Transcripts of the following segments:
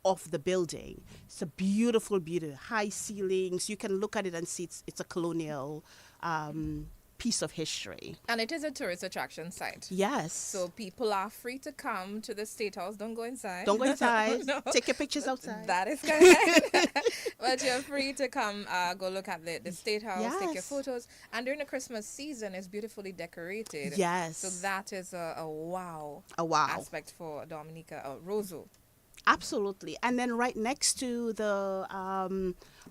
of the building. It's a beautiful, beautiful high ceilings. You can look at it and see it's a colonial piece of history. And it is a tourist attraction site. Yes. So people are free to come to the State House. Don't go inside. Don't go inside. No. Take your pictures outside. That is correct. But you're free to come, go look at the State House, take your Yes. photos. And during the Christmas season, it's beautifully decorated. Yes. So that is a wow A wow. aspect for Dominica. Roseau. Absolutely. And then right next to the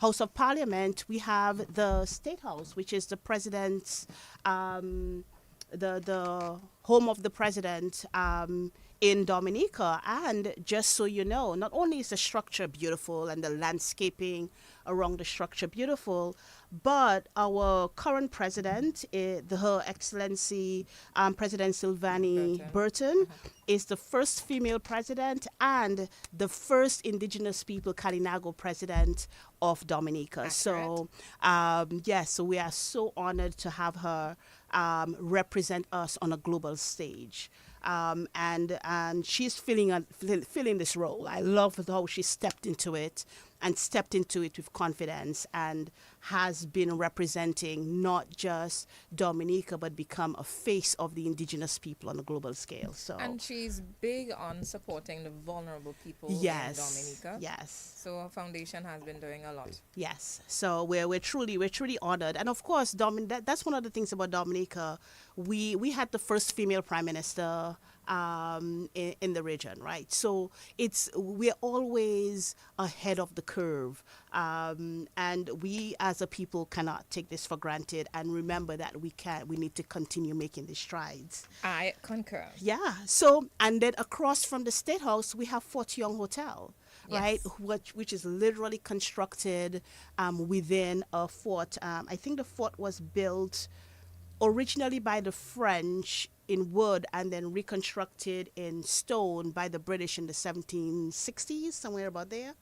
House of Parliament, we have the State House, which is the president's, the home of the president in Dominica. And just so you know, not only is the structure beautiful and the landscaping around the structure beautiful, but our current president, Her Excellency President Sylvanie Burton, is the first female president and the first indigenous people Kalinago president of Dominica. So, yes, so we are so honored to have her represent us on a global stage. And she's filling this role. I love how she stepped into it with confidence and has been representing not just Dominica but become a face of the indigenous people on a global scale. So And she's big on supporting the vulnerable people yes, in Dominica. yes. So her foundation has been doing a lot. Yes, so we're truly honored, and of course, that's one of the things about Dominica. We had the first female prime minister in the region, right? So we're always ahead of the curve, and we as a people cannot take this for granted. And remember that we need to continue making these strides. I concur. Yeah. So and then across from the State House, we have Fort Young Hotel. Right, Yes. which is literally constructed within a fort. I think the fort was built originally by the French in wood and then reconstructed in stone by the British in the 1760s, somewhere about there.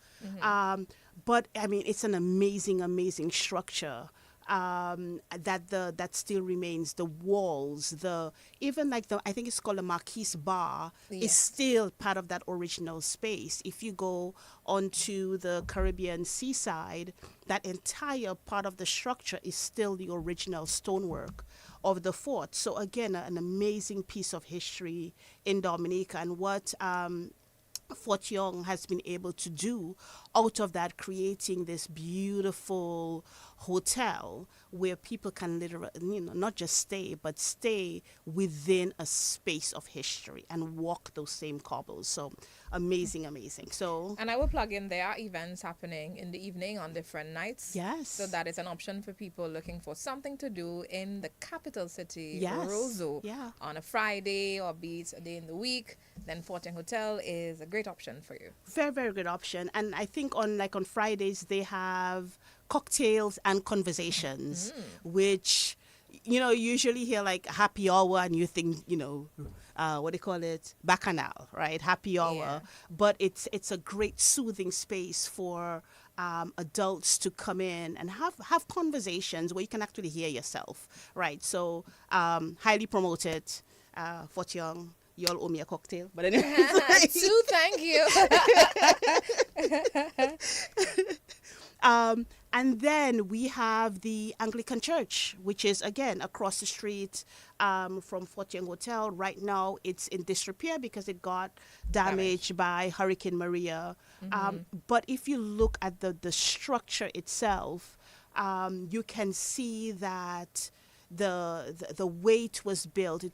But I mean, it's an amazing structure. That still remains. The walls, I think it's called the Marquise Bar, is still part of that original space. If you go onto the Caribbean seaside, that entire part of the structure is still the original stonework of the fort. So again, an amazing piece of history in Dominica, and what Fort Young has been able to do out of that, creating this beautiful hotel where people can literally, not just stay, but stay within a space of history and walk those same cobbles. So amazing. So And I will plug in, there are events happening in the evening on different nights. yes, So that is an option for people looking for something to do in the capital city, yes, Roseau, yeah, on a Friday or be it a day in the week. Then Fort Young Hotel is a great option for you. very good option. And I think on Fridays they have cocktails and conversations, which you usually hear like happy hour and you think what do you call it, bacchanal, right? Happy hour. Yeah. But it's a great soothing space for adults to come in and have conversations where you can actually hear yourself, right? So highly promoted. Fort Young, you all owe me a cocktail, but anyway. Sue, thank you. And then we have the Anglican Church, which is, again, across the street from Fort Young Hotel. Right now, it's in disrepair because it got damaged by Hurricane Maria. But if you look at the structure itself, you can see that the way it was built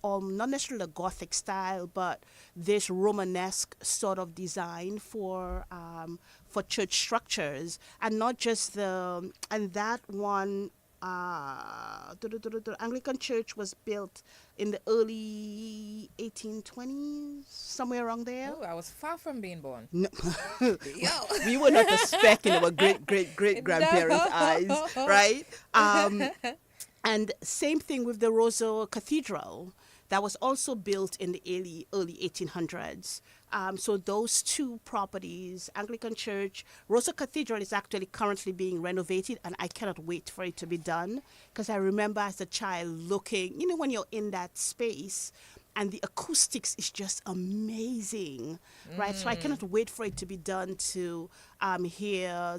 not necessarily a Gothic style, but this Romanesque sort of design for church structures, and not just that one. The Anglican Church was built in the early 1820s, somewhere around there. Oh, I was far from being born. No. Yo. We were not a speck in our great grandparents' eyes, right? And same thing with the Roseau Cathedral, that was also built in the early 1800s. So those two properties, Anglican Church, Roseau Cathedral, is actually currently being renovated, and I cannot wait for it to be done, because I remember as a child looking, when you're in that space and the acoustics is just amazing, right? So I cannot wait for it to be done to hear,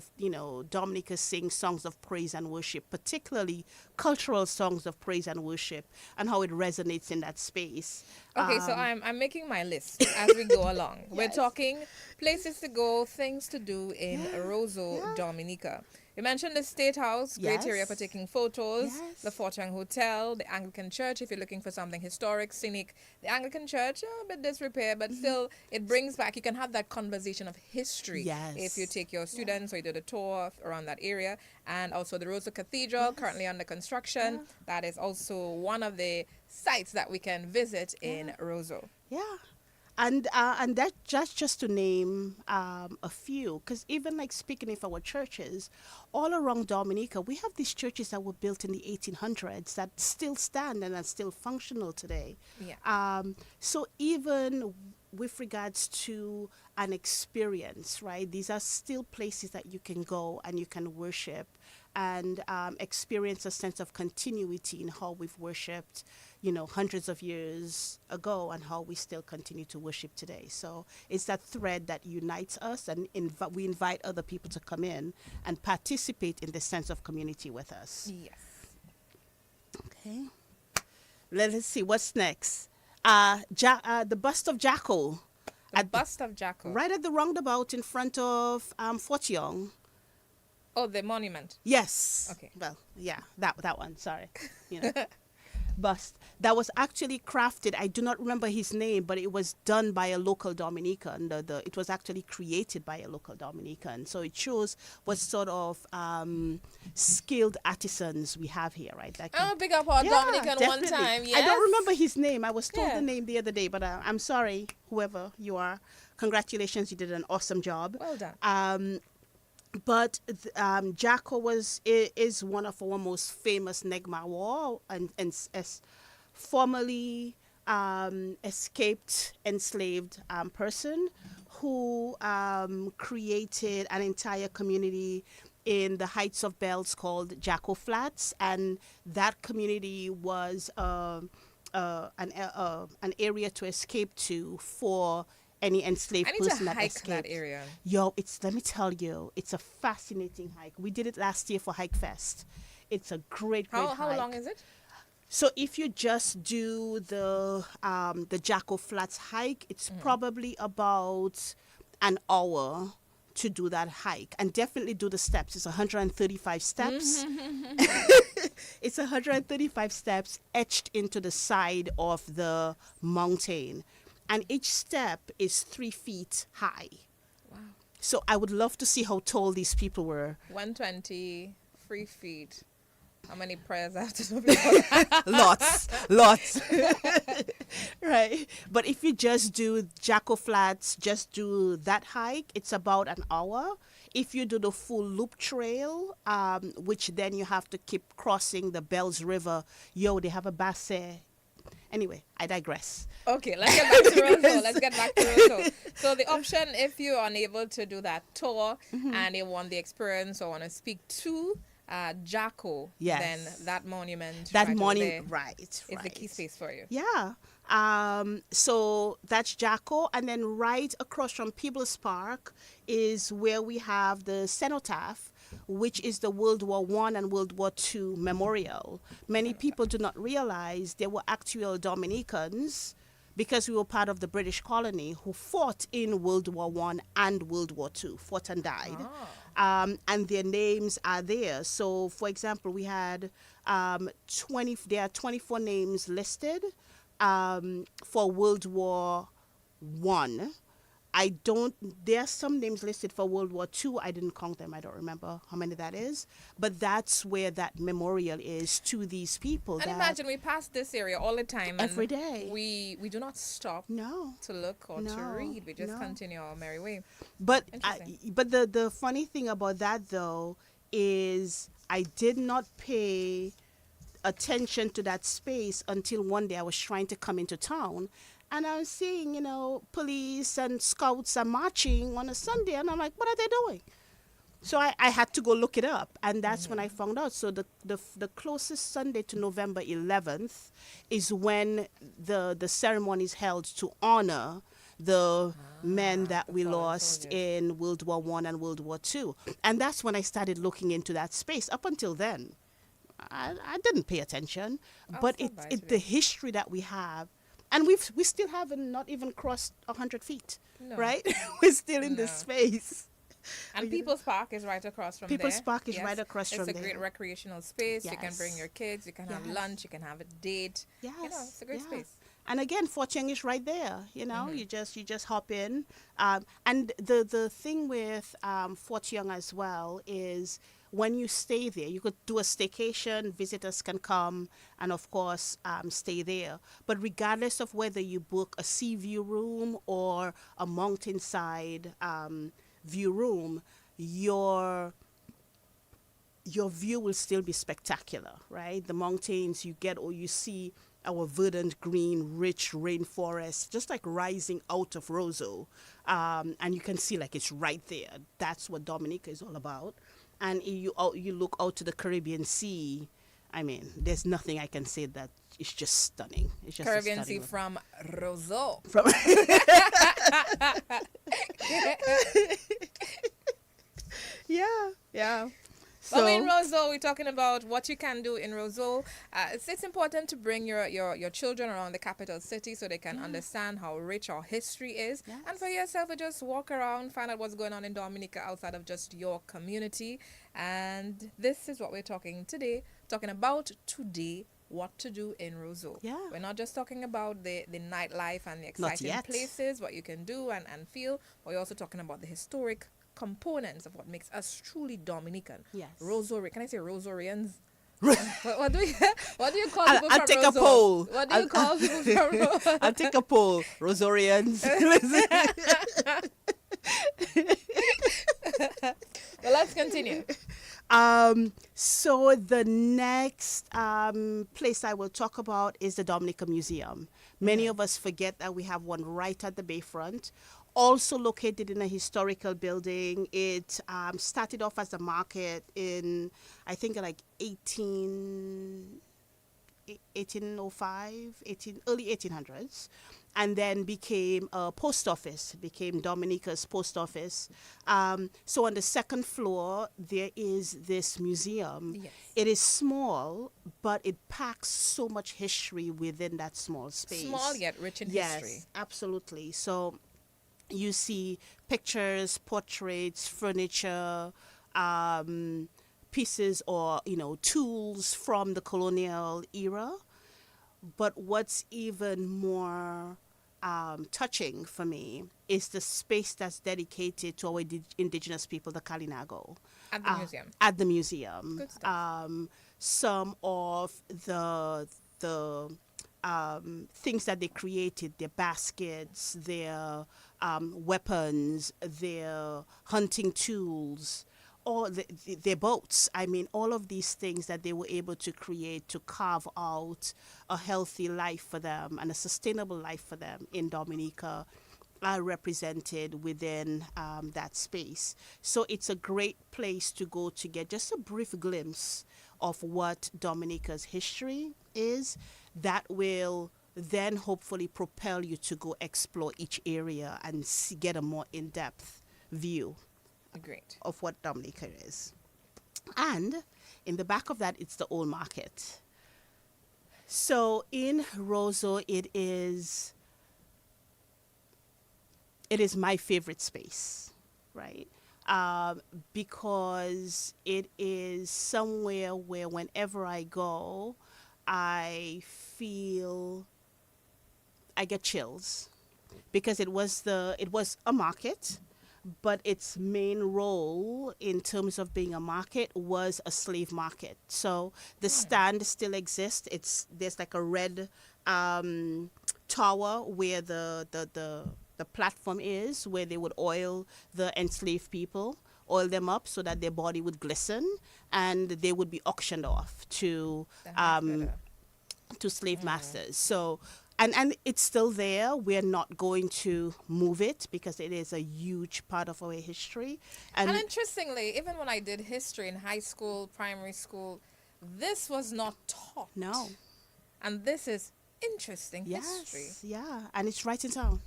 Dominica sing songs of praise and worship, particularly cultural songs of praise and worship, and how it resonates in that space. Okay, so I'm making my list as we go along. We're Yes. talking places to go, things to do in Roseau, Dominica. You mentioned the State House, great area for Yes. taking photos. Yes. The Fort Young Hotel, the Anglican Church, if you're looking for something historic, scenic. The Anglican Church, a bit disrepair, but still, it brings back, you can have that conversation of history. Yes. If you take your students or you do the tour around that area. And also the Roseau Cathedral, currently under construction. That is also one of the sites that we can visit in Roseau. Yeah. And that just to name a few, because even like speaking of our churches, all around Dominica, we have these churches that were built in the 1800s that still stand and are still functional today. Yeah. So even with regards to an experience, right? These are still places that you can go and you can worship and experience a sense of continuity in how we've worshipped, hundreds of years ago and how we still continue to worship today. So it's that thread that unites us, and we invite other people to come in and participate in the sense of community with us. Yes. Okay. Let's see what's next. The bust of Jacko. The bust of Jacko. Right at the roundabout in front of Fort Young. Oh, the monument. Yes. Okay. Well, yeah, that one. Sorry. Bust that was actually crafted. I do not remember his name, but it was done by a local Dominican. It was actually created by a local Dominican. So it shows what sort of skilled artisans we have here, right? That I'm can- a big up our Yeah, Dominican one definitely. time. Yes. I don't remember his name. I was told Yeah. the name the other day, but I'm sorry, whoever you are. Congratulations, you did an awesome job. Well done. But Jacko is one of our most famous Negma War and as formerly escaped enslaved person who created an entire community in the Heights of Bells called Jacko Flats, and that community was an area to escape to for any enslaved I need person to that hike escaped. that area. Yo, let me tell you, it's a fascinating hike. We did it last year for Hike Fest. It's a great How hike. long is it? So if you just do the Jacko Flats hike, it's probably about an hour to do that hike, and definitely do the steps. It's 135 steps. It's 135 steps etched into the side of the mountain, and each step is 3 feet high. Wow. So I would love to see how tall these people were. 120, 3 feet. How many prayers I have to do before? lots. Right. But if you just do Jacko Flats, just do that hike, it's about an hour. If you do the full loop trail, which then you have to keep crossing the Bells River, they have a basset. Anyway, I digress. Okay, let's get back to Roseau. Let's get back to Roseau. So the option, if you're unable to do that tour and you want the experience or want to speak to Jacko, Yes. then that monument That right morning, over there right. is the key space for you. Yeah. So that's Jacko. And then right across from Peebles Park is where we have the cenotaph, which is the World War I and World War II memorial. Many people do not realize there were actual Dominicans, because we were part of the British colony, who fought in World War I and World War II, fought and died. And their names are there. So, for example, we had there are 24 names listed for World War I. There are some names listed for World War II. I didn't count them. I don't remember how many that is. But that's where that memorial is to these people. And imagine we pass this area all the time. Every and day. We do not stop No. to look or to No, read. We just no. continue our merry way. But Interesting. but the funny thing about that, though, is I did not pay attention to that space until one day I was trying to come into town, and I was seeing, police and scouts are marching on a Sunday, and I'm like, what are they doing? So I had to go look it up, and that's when I found out. So the closest Sunday to November 11th is when the ceremony is held to honor the men that the we fallen lost soldiers. in World War One and World War Two, and that's when I started looking into that space. Up until then, I didn't pay attention, I'll but stop by it's today. the history that we have, and we still haven't not even crossed 100 feet, No. right? We're still in this No. space. And People's Park is right across from People's there. Park is right across it's from a there. great recreational space. You can bring Yes. your kids. You can have Yes. lunch. You can have a date. Yes, You know, it's a great yeah. space. And again, Fort Young is right there. You know, Mm-hmm. you just hop in. And the thing with Fort Young as well is when you stay there, you could do a staycation. Visitors can come and of course stay there. But regardless of whether you book a sea view room or a mountainside view room, your view will still be spectacular, right? The mountains you get, or you see our verdant green rich rainforest just like rising out of Roseau, and you can see like it's right there. That's what Dominica is all about. And you look out to the Caribbean Sea. I mean, there's nothing I can say that is just stunning. It's just a Caribbean Sea stunning from Roseau. from yeah. Well, in Roseau, we're talking about what you can do in Roseau. It's important to bring your children around the capital city so they can understand how rich our history is. Yes. And for yourself, to just walk around, find out what's going on in Dominica outside of just your community. And this is what we're talking about today, what to do in Roseau. Yeah. We're not just talking about the nightlife and the Not exciting yet. places, what you can do and feel, but we're also talking about the historic components of what makes us truly Dominican. Yes. Rosary. Can I say Rosarians? what do you call I'll- people I'll from take a Roseau? poll. What do you call people from Roseau? I'll take a poll. Rosarians. Well, let's continue. So the next place I will talk about is the Dominica Museum. Many of us forget that we have one right at the bayfront, also located in a historical building. It started off as a market in, I think, like 1805, early 1800s, and then became a post office, became Dominica's post office. So on the second floor, there is this museum. Yes. It is small, but it packs so much history within that small space. Small yet rich in Yes, history. absolutely. So you see pictures, portraits, furniture, pieces or tools from the colonial era. But what's even more touching for me is the space that's dedicated to our indigenous people, the Kalinago. At the museum. At the museum. Good stuff. Some of the things that they created, their baskets, their weapons, their hunting tools, all their boats. I mean, all of these things that they were able to create to carve out a healthy life for them and a sustainable life for them in Dominica are represented within that space. So it's a great place to go to get just a brief glimpse of what Dominica's history is. That will then hopefully propel you to go explore each area and get a more in-depth view Great. of what Dominica is. And in the back of that, it's the old market. So in Roseau, it is my favorite space, right? Because it is somewhere where whenever I go, I get chills, because it was a market, but its main role in terms of being a market was a slave market. So the stand still exists. There's like a red tower where the platform is, where they would oil the enslaved people, oil them up so that their body would glisten, and they would be auctioned off to The Hartford. slave masters. So and it's still there. We're not going to move it because it is a huge part of our history. And And interestingly, even when I did history in high school, primary school, this was not taught. no, And this is interesting history. yes, yeah, and it's right in town.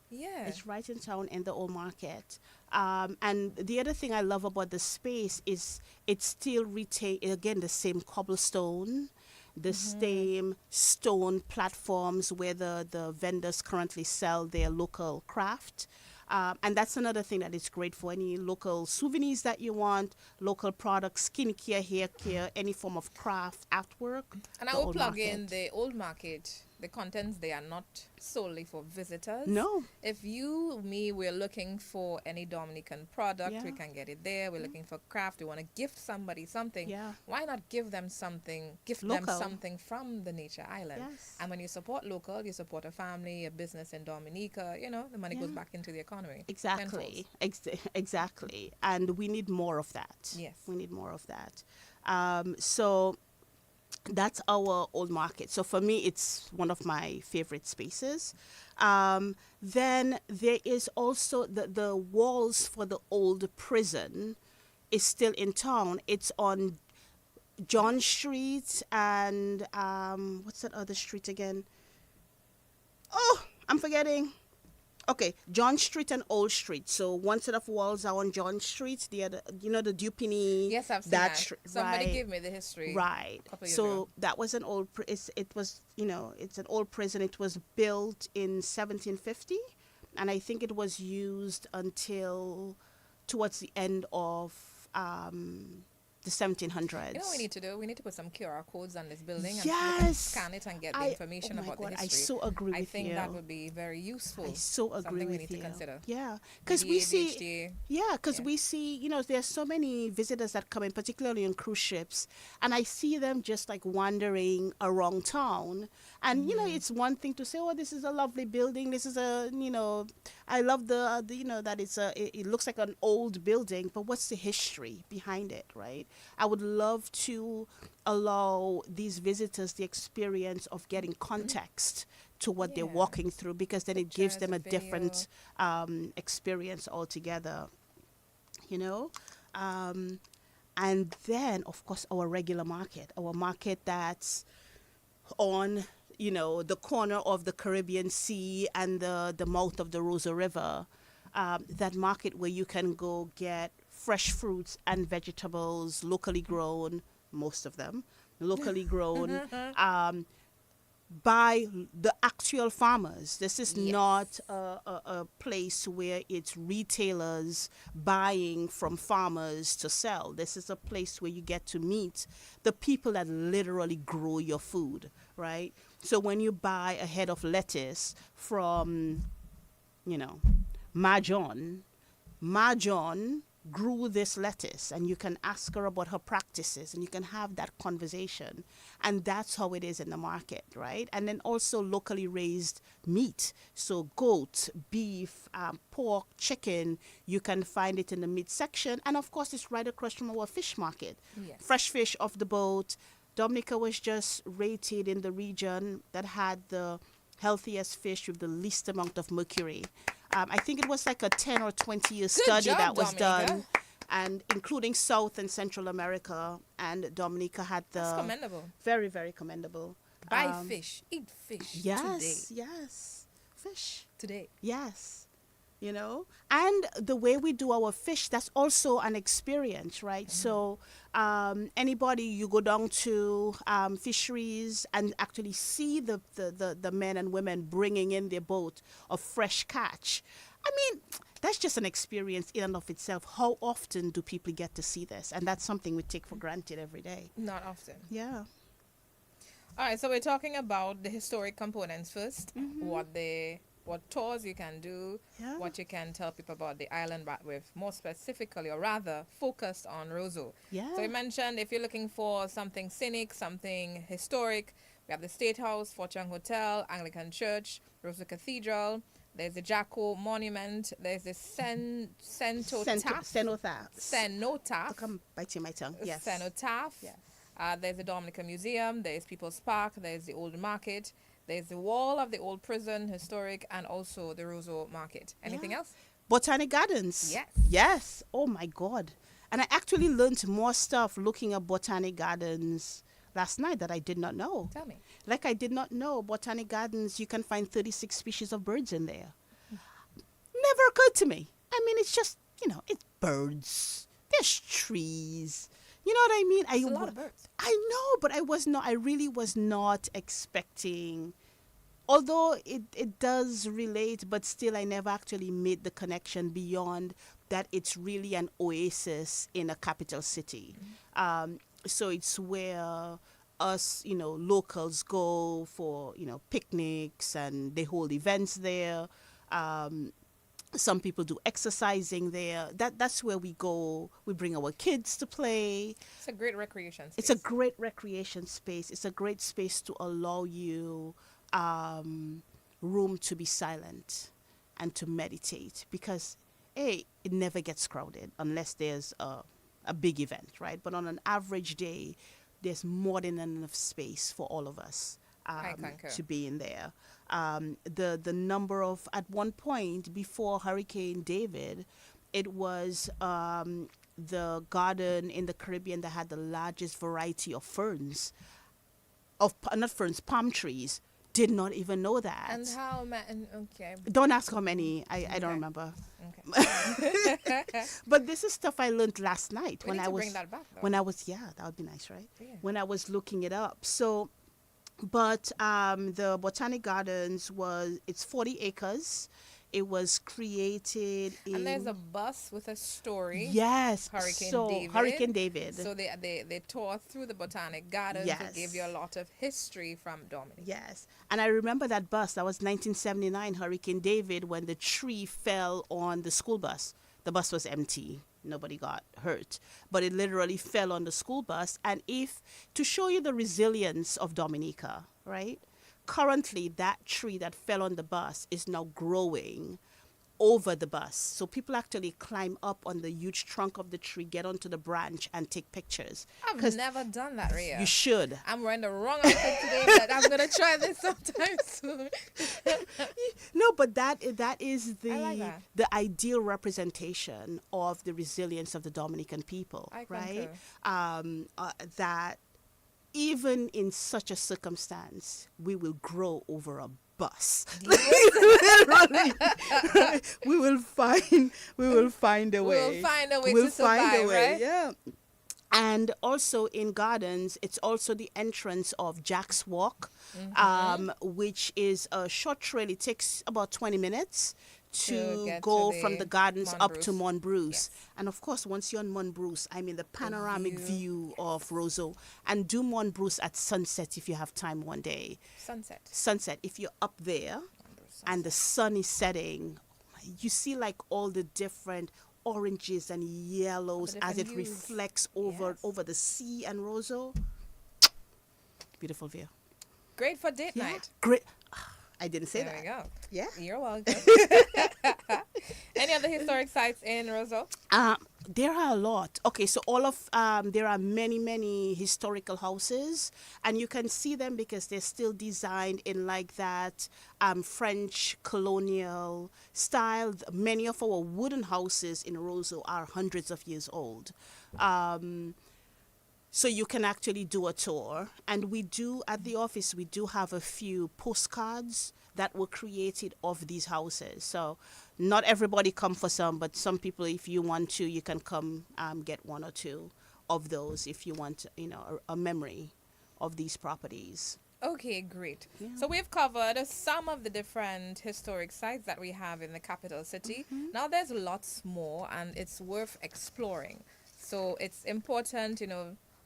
Yeah. It's right in town in the old market. And the other thing I love about the space is it still retain again the same cobblestone, the same stone platforms where the vendors currently sell their local craft. And that's another thing that is great for any local souvenirs that you want, local products, skincare, hair care, any form of craft, artwork. And I the will old plug in market. the old market. The contents, they are not solely for visitors. No. If you, me, we're looking for any Dominican product, we Yeah. can get it there. We're looking for craft. We want to gift somebody something. Yeah. Why not give them something, gift them Local. something from the nature island? Yes. And when you support local, you support a family, a business in Dominica, the money goes Yeah. back into the economy. Exactly. Exactly. And we need more of that. Yes. We need more of that. So that's our old market. So for me, it's one of my favorite spaces. Then there is also the walls for the old prison is still in town. It's on John Street and what's that other street again? Oh, I'm forgetting. Okay, John Street and Old Street. So one set of walls are on John Street. The other, the Dupini. Yes, I've seen that. that. Street, Somebody right, gave me the history. right. a couple years So ago. that was an old. It was it's an old prison. It was built in 1750, and I think it was used until towards the end of the 1700s. You know what we need to do? We need to put some QR codes on this building and Yes. scan it and get the I- information oh my about God, the I history. so agree I with think you. that would be very useful. I so agree Something we with need you. to consider. Yeah, because Maybe we see. ADHD. Yeah, because Yeah. we see, there's so many visitors that come in, particularly on cruise ships, and I see them just like wandering around town. And, it's one thing to say, oh, this is a lovely building. This is I love that it looks like an old building, but what's the history behind it, right? I would love to allow these visitors the experience of getting context to what they're Yeah. walking through, because then it gives Pictures, them a video. different experience altogether, and then of course our our market that's on the corner of the Caribbean Sea and the mouth of the Rosa River, that market where you can go get fresh fruits and vegetables locally grown, most of them locally grown, by the actual farmers. This is Yes. not a place where it's retailers buying from farmers to sell. This is a place where you get to meet the people that literally grow your food, right? So when you buy a head of lettuce from, Mahjong grew this lettuce, and you can ask her about her practices and you can have that conversation. And that's how it is in the market, right? And then also locally raised meat. So goat, beef, pork, chicken, you can find it in the meat section. And of course, it's right across from our fish market. Yes. Fresh fish off the boat. Dominica was just rated in the region that had the healthiest fish with the least amount of mercury. I think it was like a 10 or 20-year study job, that was Dominica. done, and including South and Central America, and Dominica had That's the commendable. very, very commendable. Buy fish, eat fish Yes, yes, fish. today. Yes. And the way we do our fish, that's also an experience, right? So anybody, you go down to fisheries and actually see the men and women bringing in their boat of fresh catch. I mean, that's just an experience in and of itself. How often do people get to see this? And that's something we take for granted every day. Not often. Yeah. All right, so we're talking about the historic components first. What tours you can do, Yeah. what you can tell people about the island, but with more specifically, or rather focused on Roseau. Yeah. So we mentioned if you're looking for something scenic, something historic, we have the State House, Fort Young Hotel, Anglican Church, Roseau Cathedral. There's the Jacko Monument. There's the Cenotaph. Cenotaph. I'm biting my tongue. Yes. Cenotaph. Yes. There's the Dominica Museum. There's People's Park. There's the Old Market. There's the wall of the old prison, historic, and also the Roseau Market. Anything Yeah. else? Botanic Gardens. Yes. Yes. Oh my God. And I actually learned more stuff looking at Botanic Gardens last night that I did not know. Tell me. Like I did not know Botanic Gardens, you can find 36 species of birds in there. Never occurred to me. I mean, it's just, it's birds. There's trees. You know what I mean? It's a lot of birds. I know, but I really was not expecting, although it does relate, but still I never actually made the connection beyond that it's really an oasis in a capital city. So it's where us, locals go for, picnics, and they hold events there. Um, some people do exercising there. That's where we go. We bring our kids to play. It's a great recreation space. It's a great recreation space. It's a great space to allow you room to be silent and to meditate, because it never gets crowded unless there's a big event, right? But on an average day, there's more than enough space for all of us I concur. to be in there. The number of, at one point before Hurricane David, it was the garden in the Caribbean that had the largest variety of ferns, not ferns, palm trees. Did not even know that. And how many? Okay. Don't ask how many. I Okay. don't remember. Okay. But this is stuff I learned last night We when need I to was bring that back, though. when I was yeah, that would be nice, right? Yeah. When I was looking it up. So, but the Botanic Gardens it's 40 acres. It was created in And there's a bus with a story. yes, Hurricane so David. Hurricane David. So they tore through the Botanic Gardens. Yes. It gave you a lot of history from Dominic. Yes. And I remember that bus. That was 1979 Hurricane David, when the tree fell on the school bus. The bus was empty. Nobody got hurt. But it literally fell on the school bus. And to show you the resilience of Dominica, right? Currently, that tree that fell on the bus is now growing over the bus. So people actually climb up on the huge trunk of the tree, get onto the branch, and take pictures. I've 'Cause never done that, Rhea. You should. I'm wearing the wrong outfit today, but I'm gonna try this sometime soon. No, but that is I like that. the ideal representation of the resilience of the Dominican people, I right? concur. That even in such a circumstance, we will grow over a bus. Literally, we will find a way. We'll find a way We'll to find survive, a way, right? yeah. And also in gardens, it's also the entrance of Jack's Walk, which is a short trail. It takes about 20 minutes to get go to from the the gardens Mont up Bruce. to Mont Bruce. Yes. And of course, once you're on Mont Bruce, I mean the panoramic view, view of Roseau. And do Mont Bruce at sunset if you have time one day. Sunset. Sunset, if you're up there and the sun is setting, you see like all the different oranges and yellows as it different hues. reflects Yes. over the sea and Roseau. Beautiful view. Great for date Yeah, night. great. I didn't say There that. we go. Yeah. You're welcome. Any other historic sites in Roseau? There are a lot. Okay, so there are many historical houses, and you can see them because they're still designed in like that French colonial style. Many of our wooden houses in Roseau are hundreds of years old. So you can actually do a tour. And we do, at the office, we do have a few postcards that were created of these houses. So not everybody come for some, but some people, if you want to, you can come get one or two of those if you want, a memory of these properties. Okay, great. Yeah. So we've covered some of the different historic sites that we have in the capital city. Now there's lots more, and it's worth exploring. So it's important,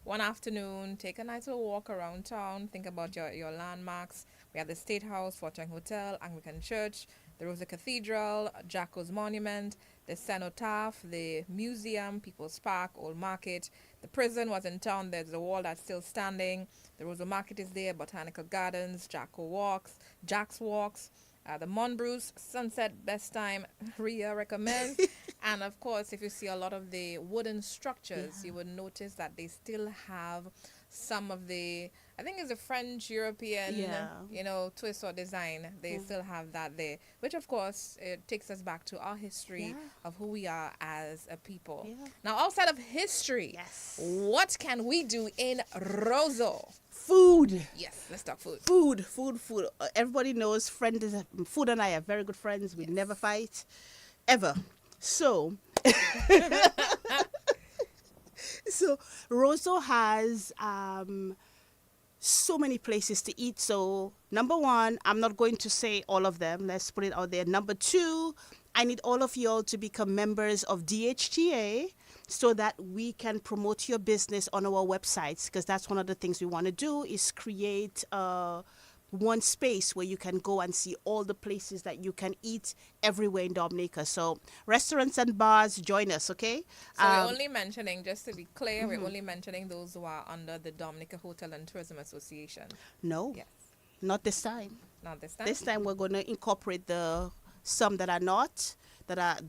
one afternoon, take a nice little walk around town, think about your landmarks. We have the State House, Fort Young Hotel, Anglican Church, the Rosa Cathedral, Jacko's Monument, the Cenotaph, the museum, People's Park, Old Market. The prison was in town. There's a wall that's still standing. The Rosa Market is there, Botanical Gardens, Jack's Walks, the Mont Bruce, sunset, best time, Rhea recommends. And of course, if you see a lot of the wooden structures, you would notice that they still have some of the, I think it's a French European, Yeah. twist or design. They Yeah. still have that there, which of course it takes us back to our history Yeah. of who we are as a people. Yeah. Now, outside of history, Yes. what can we do in Roseau? Food. Yes, let's talk food. Food. Everybody knows food and I are very good friends. We never fight, ever. So, so Roseau has so many places to eat. So, number one, I'm not going to say all of them. Let's put it out there. Number two, I need all of y'all to become members of DHTA so that we can promote your business on our websites, because that's one of the things we want to do is create one space where you can go and see all the places that you can eat everywhere in Dominica. So restaurants and bars, join us, okay? So we're only mentioning, just to be clear, we're only mentioning those who are under the Dominica Hotel and Tourism Association. No, Yes, not this time. not this time. This time we're going to incorporate some that are not, not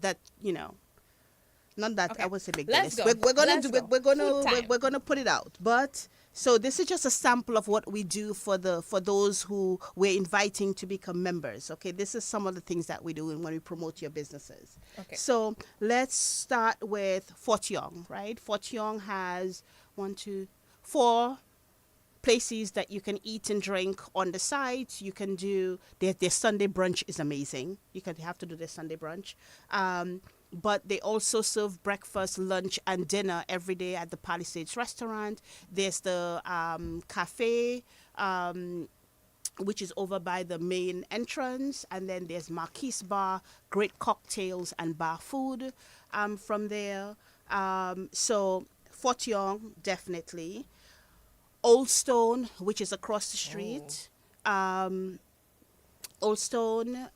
that Okay. I would say big Let's business. go. We're gonna Let's do go. Food time. we're gonna put it out. But so this is just a sample of what we do for those who we're inviting to become members. Okay, this is some of the things that we do when we promote your businesses. Okay. So let's start with Fort Young, right? Fort Young has 4 places that you can eat and drink on the site. You can do their Sunday brunch is amazing. You have to do their Sunday brunch. But they also serve breakfast, lunch, and dinner every day at the Palisades restaurant. There's the cafe, which is over by the main entrance, and then there's Marquise Bar, great cocktails and bar food from there. So Fort Young, definitely. Old Stone, which is across the street. Old Stone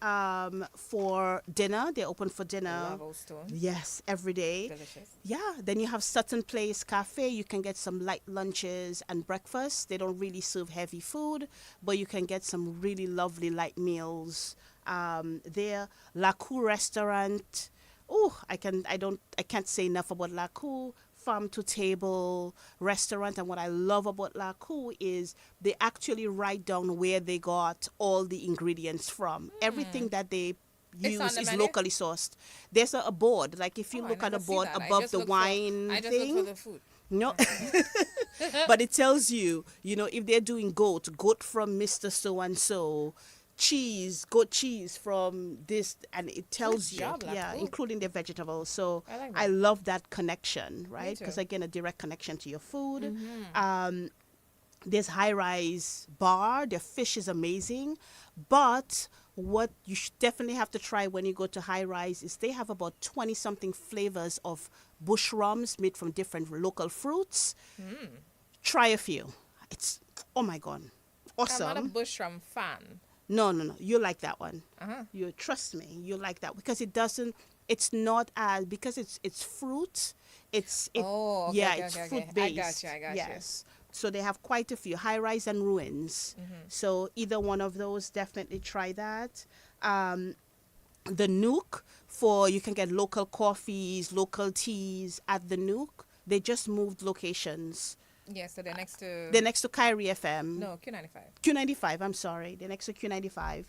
for dinner. They're open for dinner. Love Old Stone. Yes, every day. Delicious. Yeah, then you have Sutton Place Cafe. You can get some light lunches and breakfast. They don't really serve heavy food, but you can get some really lovely light meals there. La Cour Restaurant. Oh, I can't say enough about La Cour. Farm to table restaurant, and what I love about La Cour is they actually write down where they got all the ingredients from. Everything that they It's on use the is menu? locally sourced. There's a board, like if you Oh, I look at a never see board that. I above just the look for- wine I just look thing. for the food. No, but it tells you, if they're doing goat from Mr. So and so, goat cheese from this, and it tells Good you, job, yeah, Laku. including the vegetables. So I like I that. love that connection, right? too. Because again, a direct connection to your food. There's High Rise Bar. Their fish is amazing, but what you should definitely have to try when you go to High Rise is they have about 20 something flavors of bush rums made from different local fruits. Try a few. It's, oh my God, I'm not a awesome. bushram fan. No, you like that one. Uh-huh. You trust me, you like that because it's not as, because it's fruit. Oh, okay, yeah, okay, it's okay, fruit okay. I based. got you. Yes. So they have quite a few, High Rise and Ruins. So either one of those, definitely try that. The Nook, you can get local coffees, local teas at the Nook. They just moved locations. Yeah, so they're next to... They're next to Kyrie FM. No, Q95. Q95, I'm sorry. They're next to Q95.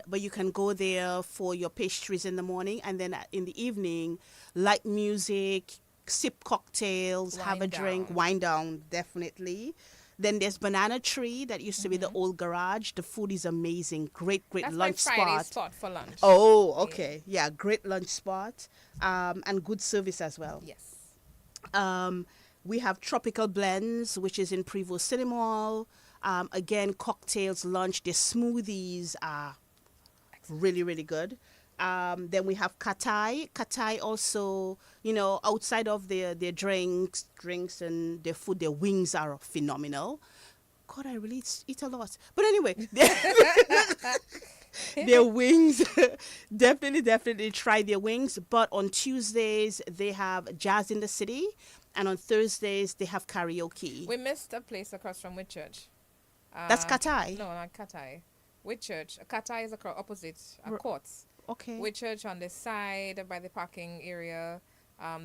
But you can go there for your pastries in the morning, and then in the evening, light music, sip cocktails, have a Wine drink, down. wind down, definitely. Then there's Banana Tree that used to be the old garage. The food is amazing. Great That's lunch my Friday spot. spot for lunch. Oh, okay. Yeah, great lunch spot. And good service as well. Yes. We have Tropical Blends, which is in Prevost Cinema. Again, cocktails, lunch, their smoothies are really, really good. Then we have Katai. Katai also, outside of their drinks and their food, their wings are phenomenal. God, I really eat a lot. But anyway, their wings, definitely try their wings. But on Tuesdays, they have Jazz in the City. And on Thursdays, they have karaoke. We missed a place across from Whitchurch. That's Katai. No, not Katai. Whitchurch. Katai is opposite R- Courts. Okay. Whitchurch on the side by the parking area.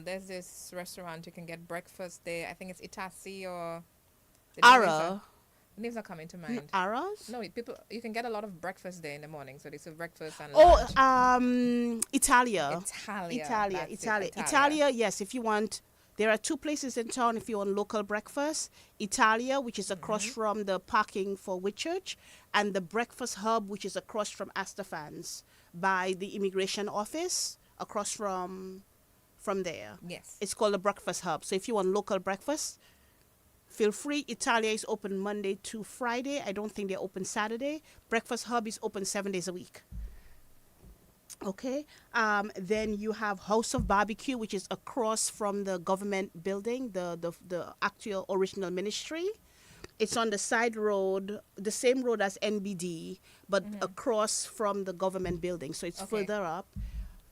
There's this restaurant you can get breakfast there. I think it's Itasi or the name is Ara. the name's not coming to mind. Aras? No, people you can get a lot of breakfast there in the morning. So they serve breakfast and Oh, lunch. Italia. Italia. Italia, That's it, Italia. Italia, yes, if you want, there are two places in town if you want local breakfast. Italia, which is across from the parking for Whitchurch, and the Breakfast Hub, which is across from Astafans by the immigration office, across from there. Yes. It's called the Breakfast Hub. So if you want local breakfast, feel free. Italia is open Monday to Friday. I don't think they're open Saturday. Breakfast Hub is open 7 days a week. Okay. Then you have House of Barbecue, which is across from the government building, the actual original ministry. It's on the side road, the same road as NBD, but across from the government building. So it's Okay. further up.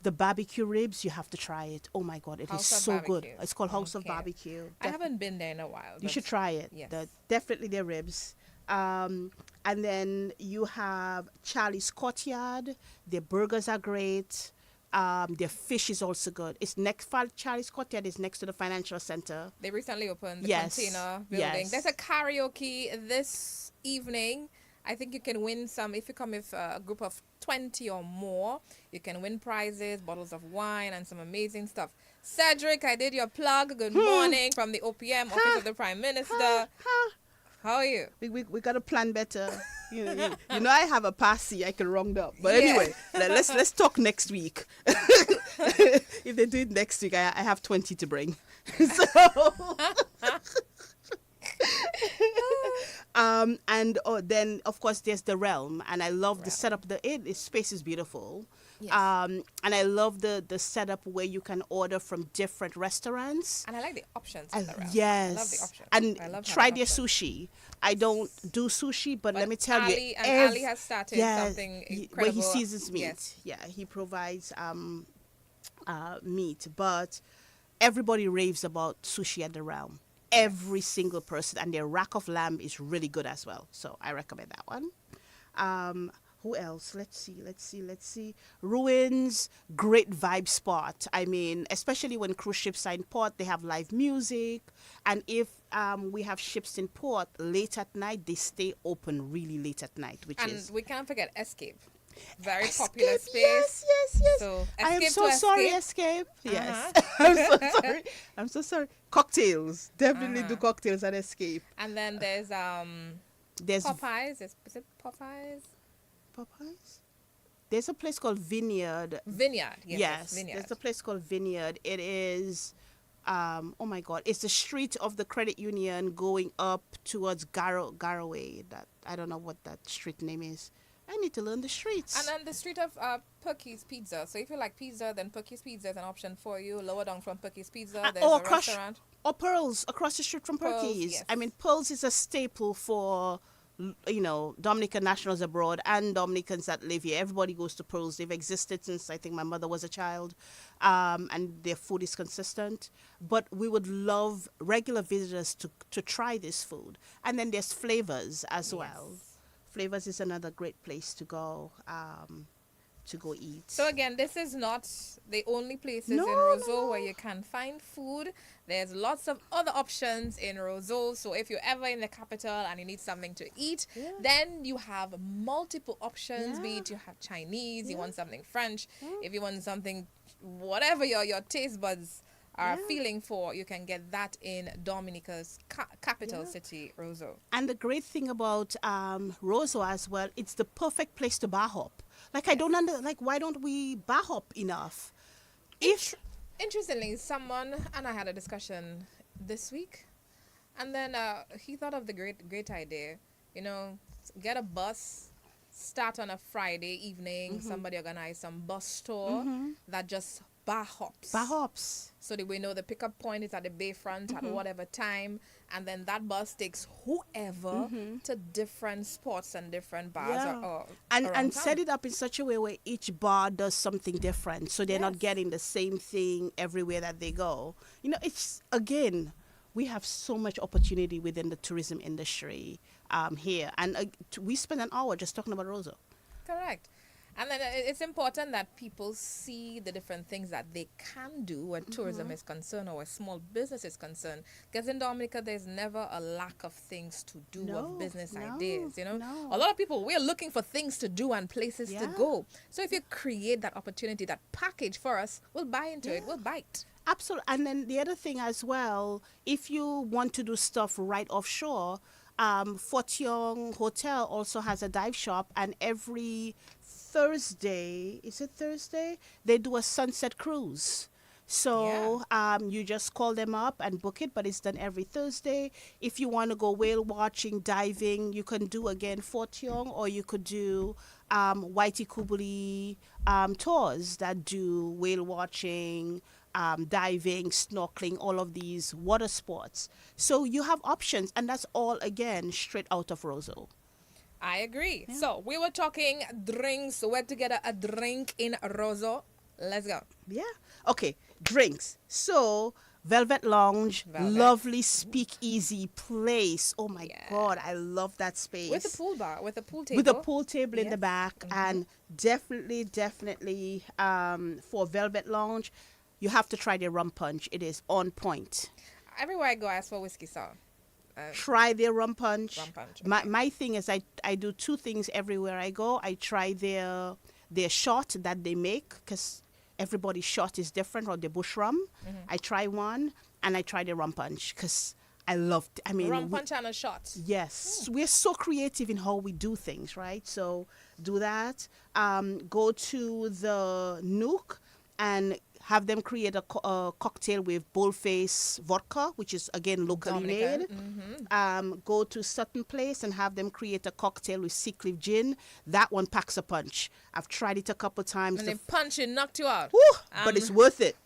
The barbecue ribs, you have to try it. Oh my God, it is House of so good. Barbecue. It's called House of Okay. Barbecue. I haven't been there in a while. You but should try it. Yes. Definitely their ribs. And then you have Charlie's Courtyard. Their burgers are great. Their fish is also good. It's next. Charlie's Courtyard is next to the financial center. They recently opened the Yes. container building. Yes. There's a karaoke this evening. I think you can win some if you come with a group of 20 or more. You can win prizes, bottles of wine, and some amazing stuff. Cedric, I did your plug. Good morning from the OPM, Office of the Prime Minister. How are you? We got to plan better. You know, I have a passy I can round up. But Yeah. anyway, let's talk next week. If they do it next week, I have 20 to bring. So. And then of course there's the Realm, and I love the setup. The space is beautiful. Yes. And I love the setup where you can order from different restaurants. And I like the options in the realm. Yes, I love the options. and I love try having their options. sushi. I don't do sushi, but let me tell Ali, you, and Ali has started something where incredible. he seasons meat. Yes. Yeah, he provides meat, but everybody raves about sushi at the Realm. Every single person, and their rack of lamb is really good as well. So I recommend that one. Who else? Let's see. Ruins, great vibe spot. I mean, especially when cruise ships are in port, they have live music. And if we have ships in port late at night, they stay open really late at night, which And is we can't forget Escape. Very popular space. Yes. So I am Escape so to sorry, Escape. Escape. Yes. I'm so sorry. I'm so sorry. Cocktails. Definitely do cocktails at Escape. And then there's There's Popeyes. Is it Popeyes? Popeyes? There's a place called Vineyard. Vineyard. Yes. Yes, Vineyard. there's a place called Vineyard. It is, oh my God, it's the street of the credit union going up towards Garraway. That I don't know what that street name is. I need to learn the streets. And then the street of Perky's Pizza. So if you like pizza, then Perky's Pizza is an option for you. Lower down from Perky's Pizza, there's a restaurant. Or Pearls across the street from Pearls, Perky's. yes. I mean, Pearls is a staple for, Dominican nationals abroad and Dominicans that live here. Everybody goes to Pearls. They've existed since I think my mother was a child, and their food is consistent. But we would love regular visitors to try this food. And then there's Flavors as well. Flavors is another great place to go eat. So again, this is not the only places No, in no, Roseau no. where you can find food. There's lots of other options in Roseau. So if you're ever in the capital and you need something to eat, then you have multiple options. Be it you have Chinese, you want something French, if you want something, whatever your taste buds are feeling for, you can get that in Dominica's capital city, Roseau. And the great thing about Roseau as well, it's the perfect place to bar hop. Like I don't why don't we bar hop enough? Interestingly, someone and I had a discussion this week, and then he thought of the great idea. Get a bus, start on a Friday evening. Somebody organize some bus tour that just bar hops. Bar hops. So that we know the pickup point is at the bayfront at whatever time, and then that bus takes whoever to different spots and different bars or and around set town. it up in such a way where each bar does something different, so they're not getting the same thing everywhere that they go. It's again, we have so much opportunity within the tourism industry here, and we spend an hour just talking about Roseau. Correct. And then it's important that people see the different things that they can do where tourism is concerned or where small business is concerned. Because in Dominica, there's never a lack of things to do, No, of business no, ideas, you know. no. A lot of people, we're looking for things to do and places to Yeah. go. So if you create that opportunity, that package for us, we'll buy into it, we'll bite. Absolutely. And then the other thing as well, if you want to do stuff right offshore, Fort Young Hotel also has a dive shop, and every Thursday, is it Thursday? They do a sunset cruise. So you just call them up and book it, but it's done every Thursday. If you want to go whale watching, diving, you can do again Fort Young, or you could do Whitey Kubuli tours that do whale watching, diving, snorkeling, all of these water sports. So you have options, and that's all again straight out of Roseau. I agree. So we were talking drinks. Where to get a drink in Roseau. Let's go. Yeah. Okay. Drinks. So Velvet Lounge, Velvet. lovely speakeasy place. Oh my Yeah. God, I love that space. With a pool bar, with a pool table. With a pool table in the Yes. back, and definitely, for Velvet Lounge, you have to try their rum punch. It is on point. Everywhere I go, I ask for whiskey sour. Try their rum punch. Rum punch, My thing is I do two things everywhere I go. I try their shot that they make, because everybody's shot is different, or the bush rum. I try one, and I try the rum punch because I love. I mean, Rum punch and a shot. yes, we're so creative in how we do things, right? So do that. Go to the Nook and have them create a cocktail with Bullface vodka, which is again locally made. Dominican. Go to Sutton Place and have them create a cocktail with Seacliff gin. That one packs a punch. I've tried it a couple times. And The they punch it, knocked you out. Woo, but it's worth it.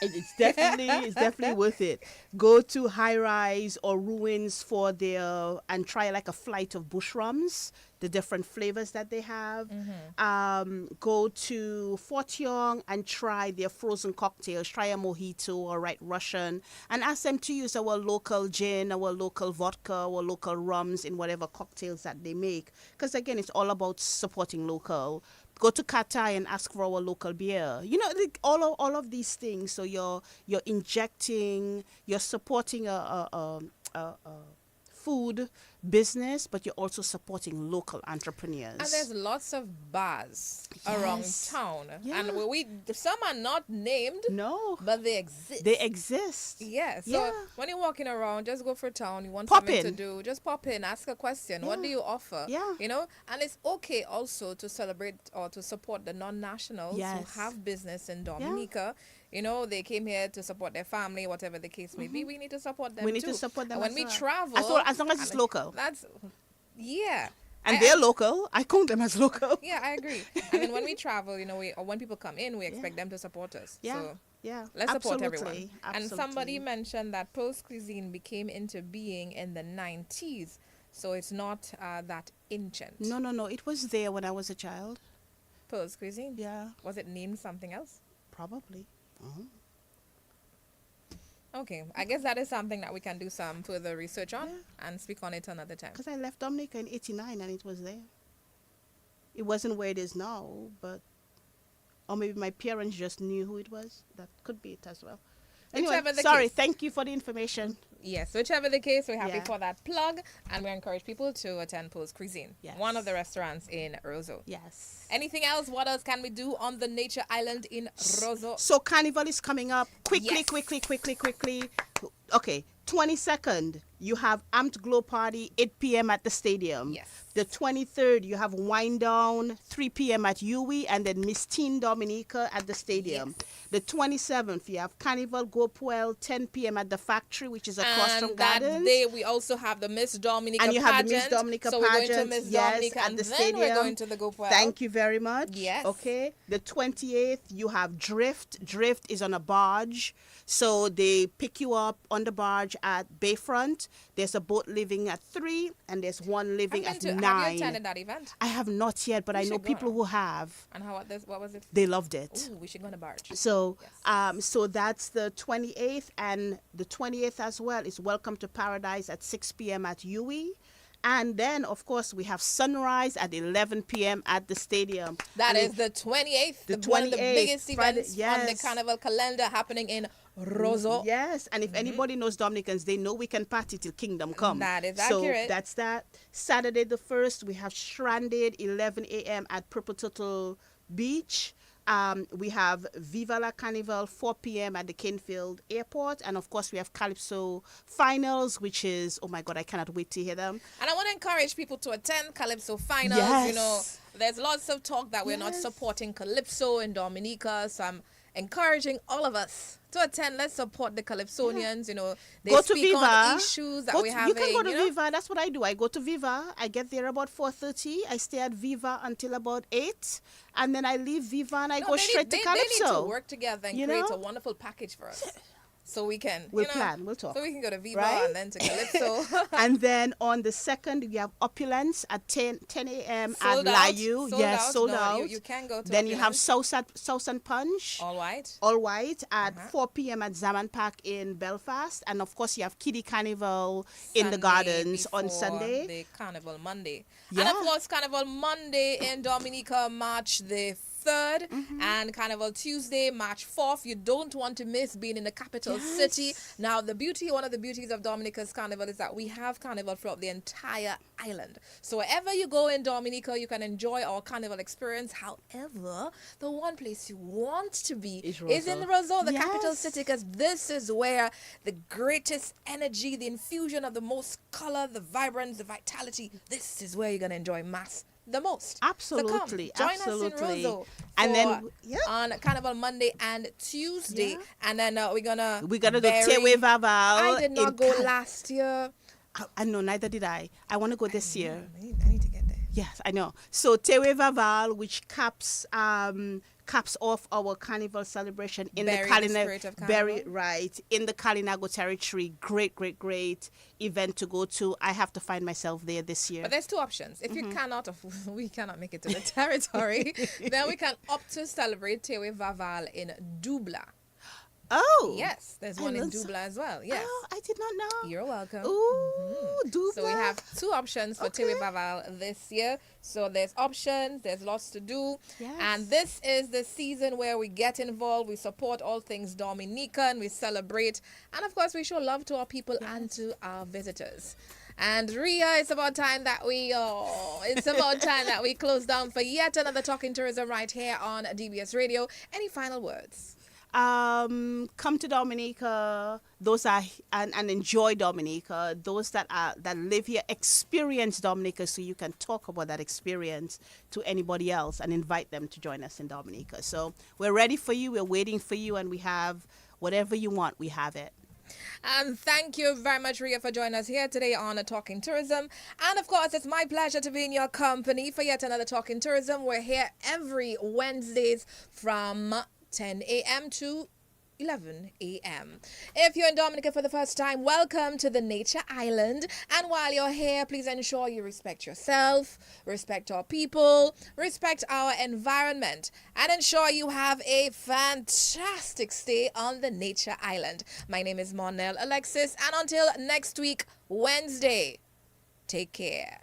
It's definitely worth it. Go to High Rise or Ruins for their, and try like a flight of bush rums, the different flavors that they have. Go to Fort Young and try their frozen cocktails. Try a mojito or White Russian, and ask them to use our local gin, our local vodka, our local rums in whatever cocktails that they make. Because again, it's all about supporting local. Go to Katai and ask for our local beer. You know, like all of these things. So you're injecting, you're supporting a food business, but you're also supporting local entrepreneurs. And there's lots of bars around Yes. town. Yeah. And some are not named, No, but they exist. they exist. Yeah, so Yeah. when you're walking around, just go for town. You want Pop something to in. do, just pop in, ask a question. What Yeah. do you offer? Yeah. You know, and it's okay also to celebrate or to support the non-nationals Yes. who have business in Dominica. You know, they came here to support their family, whatever the case may be. We need to support them We need too. to support them And when as we well. travel, As long as it's and local. That's yeah. And I- they're local. I count them as local. Yeah, I agree. I mean, when we travel, you know, or when people come in, we expect them to support us. Yeah. So Yeah. let's support Absolutely. everyone. And somebody Absolutely. mentioned that Pearl's Cuisine became into being in the 90s. So it's not that ancient. No. It was there when I was a child. Pearl's Cuisine? Yeah, Was it named something else? probably. Okay, I guess that is something that we can do some further research on Yeah. and speak on it another time. Because I left Dominica in '89 and it was there. It wasn't where it is now, but, or maybe my parents just knew who it was. That could be it as well. Anyway, Whichever the sorry. case. Thank you for the information. Yes, whichever the case, we're happy Yeah. for that plug, and we encourage people to attend Pearl's Cuisine, Yes. one of the restaurants in Roseau. Yes. Anything else? What else can we do on the Nature Island in Roseau? So Carnival is coming up. Quickly. Yes. Okay, 22nd, you have Amped Glow Party, 8 p.m. at the stadium. Yes. The 23rd, you have Wind Down, 3 p.m. at UWI, and then Miss Teen Dominica at the stadium. Yes. The 27th, you have Carnival Go Puel, 10 p.m. at the factory, which is across from And that Gardens. day we also have the Miss Dominica And you pageant. have the Miss Dominica so we're going to pageant, Miss yes, Dominica at and the then stadium. we're going to the GoPro. Thank you very much. Yes. Okay. The 28th, you have Drift. Drift is on a barge. So they pick you up on the barge at Bayfront. There's a boat leaving at 3 and there's one leaving at 9. Have you attended that event? I have not yet, but We I know should go people now. who have. And what was it? They loved it. Ooh, we should go on a barge. So, Yes. so that's the 28th, and the 28th as well is Welcome to Paradise at 6 p.m. at UWI, And then, of course, we have sunrise at 11 p.m. at the stadium. That And is the 28th, the one of the 28th, biggest Friday, events on the yes. Carnival calendar happening in Roseau. Yes, and if anybody knows Dominicans, they know we can party till kingdom come. That is so accurate. that's that. Saturday the 1st, we have Stranded, 11 a.m. at Purple Turtle Beach. We have Viva la Carnival, 4 p.m. at the Canefield Airport. And of course, we have Calypso Finals, which is, oh my God, I cannot wait to hear them. And I want to encourage people to attend Calypso Finals. Yes. You know, there's lots of talk that we're not Yes. supporting Calypso in Dominica. So I'm encouraging all of us to attend. Let's support the Calypsonians. You know, they Go to speak Viva. on issues that we have. You can go to you know? Viva. That's what I do. I go to Viva. I get there about 4:30. I stay at Viva until about 8. And then I leave Viva and I No, go straight to they Calypso. need to work together and You create know? a wonderful package for us. So we can, We'll you know, plan. We'll talk. So we can go to Viva Right? and then to Calypso. And then on the 2nd, we have Opulence at 10 a.m. at Sold out. Layu. Sold Yes, out. sold No, out. you can go to Then you have Opulence. South and Punch. All white. All white at Uh-huh. 4 p.m. at Zaman Park in Belfast. And of course, you have Kiddie Carnival in the Sunday gardens on before Sunday. The Carnival Monday. Yeah. And of course, Carnival Monday in Dominica, March the 3rd, Mm-hmm. and Carnival Tuesday, March 4th. You don't want to miss being in the capital city. Now, one of the beauties of Dominica's Carnival is that we have Carnival throughout the entire island. So wherever you go in Dominica, you can enjoy our Carnival experience. However, the one place you want to be is in Roseau, the capital Yes. city, because this is where the greatest energy, the infusion of the most color, the vibrance, the vitality, this is where you're going to enjoy mass the most. Absolutely, So come, join absolutely. us in Roseau And then, for- yeah. on Carnival Monday and Tuesday. Yeah. And then we're gonna We're going to do bury- Tewe Vaval. I did not in go last year. I know, neither did I. I want to go this year. I need to get there. Yes, I know. So Tewe Vaval, which caps off our carnival celebration in Bury the the spirit of Bury, Carnival. right, in the Kalinago territory. Great event to go to. I have to find myself there this year. But there's two options. If Mm-hmm. you cannot, we cannot make it to the territory, then we can opt to celebrate Tewe Vaval in Dubla. Oh. Yes, there's I one in love- Dubla as well. Yes. Oh, I did not know. You're welcome. Ooh, Dubla. So we have two options for Okay. Tewe Vaval this year. So there's options, there's lots to do. Yes. And this is the season where we get involved, we support all things Dominican, we celebrate, and of course we show love to our people and to our visitors. And Ria, it's about time that we close down for yet another Talking Tourism right here on DBS Radio. Any final words? Come to Dominica. Those are and enjoy Dominica. Those that live here, experience Dominica, so you can talk about that experience to anybody else and invite them to join us in Dominica. So we're ready for you. We're waiting for you, and we have whatever you want. We have it. And thank you very much, Ria, for joining us here today on Talking Tourism. And of course, it's my pleasure to be in your company for yet another Talking Tourism. We're here every Wednesdays from 10 a.m. to 11 a.m. If you're in Dominica for the first time, welcome to the Nature Island. And while you're here, please ensure you respect yourself, respect our people, respect our environment, and ensure you have a fantastic stay on the Nature Island. My name is Monel Alexis, and until next week, Wednesday, take care.